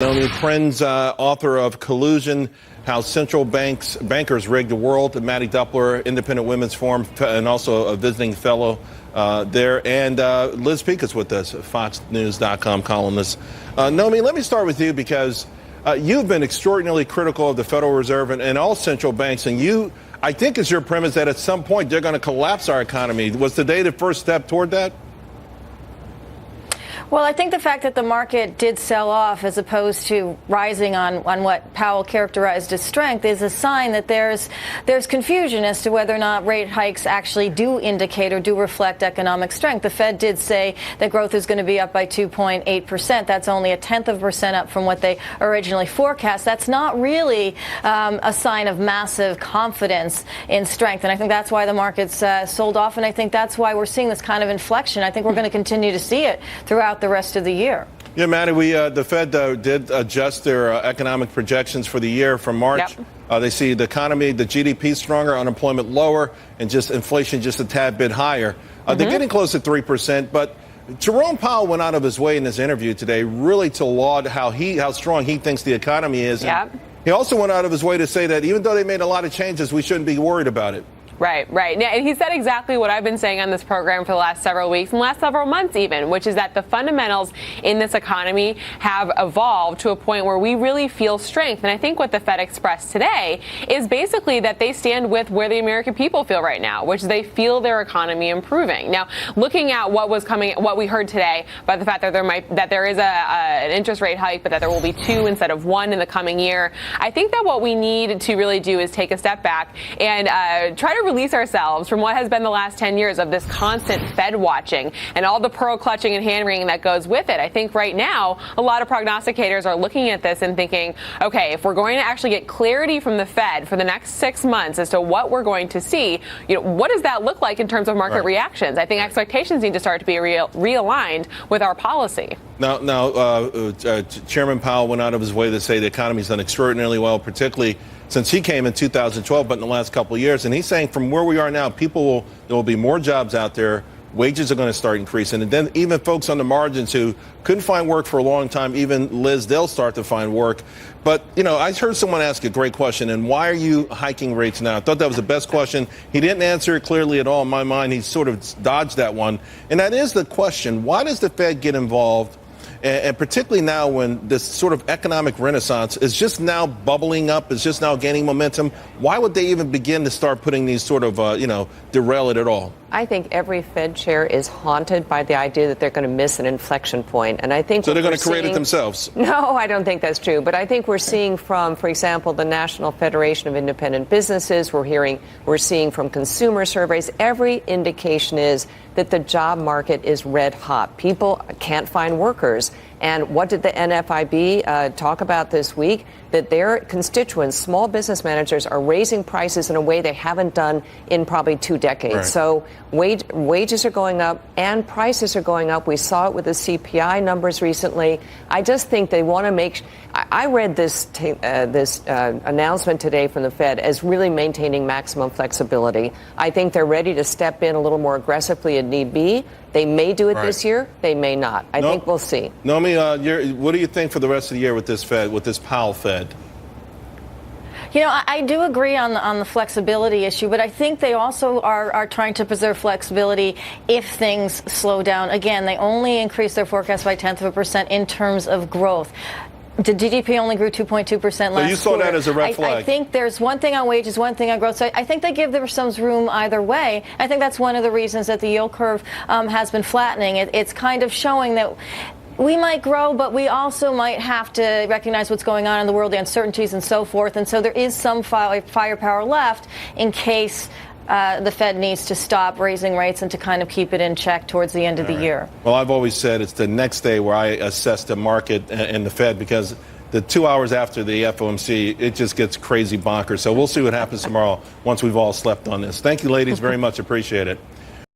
Naomi Prinz, author of Collusion, How Central Bankers Rigged the World, Maddie Doppler, Independent Women's Forum, and also a visiting fellow there. And Liz Peek is with us, FoxNews.com columnist. Naomi, let me start with you because you've been extraordinarily critical of the Federal Reserve and all central banks. And I think it's your premise that at some point they're going to collapse our economy. Was today the first step toward that? Well, I think the fact that the market did sell off as opposed to rising on what Powell characterized as strength is a sign that there's confusion as to whether or not rate hikes actually do indicate or do reflect economic strength. The Fed did say that growth is going to be up by 2.8%. That's only 0.1% up from what they originally forecast. That's not really a sign of massive confidence in strength. And I think that's why the market's sold off. And I think that's why we're seeing this kind of inflection. I think we're going to continue to see it throughout the rest of the year. Yeah, Maddie, the Fed did adjust their economic projections for the year from March. Yep. They see the economy, the GDP stronger, unemployment lower, and just inflation just a tad bit higher. They're getting close to 3%, but Jerome Powell went out of his way in his interview today really to laud how strong he thinks the economy is. Yep. He also went out of his way to say that even though they made a lot of changes, we shouldn't be worried about it. Right. Yeah, and he said exactly what I've been saying on this program for the last several weeks and last several months even, which is that the fundamentals in this economy have evolved to a point where we really feel strength. And I think what the Fed expressed today is basically that they stand with where the American people feel right now, which is they feel their economy improving. Now, looking at what we heard today about the fact that there is an interest rate hike, but that there will be 2 instead of 1 in the coming year, I think that what we need to really do is take a step back and try to release ourselves from what has been the last 10 years of this constant Fed watching and all the pearl clutching and hand wringing that goes with it. I think right now a lot of prognosticators are looking at this and thinking, okay, if we're going to actually get clarity from the Fed for the next 6 months as to what we're going to see, what does that look like in terms of market reactions? I think expectations need to start to be realigned with our policy. Now, Chairman Powell went out of his way to say the economy's done extraordinarily well, particularly since he came in 2012, but in the last couple of years. And he's saying from where we are now, there will be more jobs out there. Wages are going to start increasing. And then even folks on the margins who couldn't find work for a long time, even Liz, they'll start to find work. But, I heard someone ask a great question. And why are you hiking rates now? I thought that was the best question. He didn't answer it clearly at all. In my mind, he sort of dodged that one. And that is the question. Why does the Fed get involved? And particularly now when this sort of economic renaissance is just now bubbling up, is just now gaining momentum, why would they even begin to start putting these sort of, derail it at all? I think every Fed chair is haunted by the idea that they're going to miss an inflection point. And I think so they're going to create it themselves. No, I don't think that's true. But I think we're seeing from, for example, the National Federation of Independent Businesses, we're seeing from consumer surveys, every indication is that the job market is red hot. People can't find workers. And what did the NFIB talk about this week? That their constituents, small business managers, are raising prices in a way they haven't done in probably 2 decades. Right. So wages are going up and prices are going up. We saw it with the CPI numbers recently. I just think they want to make. I read this announcement today from the Fed as really maintaining maximum flexibility. I think they're ready to step in a little more aggressively if need be. They may do it this year. They may not. I think we'll see. Naomi, what do you think for the rest of the year with this Fed, with this Powell Fed? I do agree on the flexibility issue, but I think they also are trying to preserve flexibility if things slow down. Again, they only increased their forecast by 0.1% in terms of growth. The GDP only grew 2.2% last year. So you saw that as a red flag. I think there's one thing on wages, one thing on growth. So I think they give themselves room either way. I think that's one of the reasons that the yield curve has been flattening. It's kind of showing that we might grow, but we also might have to recognize what's going on in the world, the uncertainties and so forth. And so there is some firepower left in case the Fed needs to stop raising rates and to kind of keep it in check towards the end of the year. Well, I've always said it's the next day where I assess the market and the Fed, because the 2 hours after the FOMC, it just gets crazy bonkers. So we'll see what happens tomorrow once we've all slept on this. Thank you, ladies, very much. Appreciate it.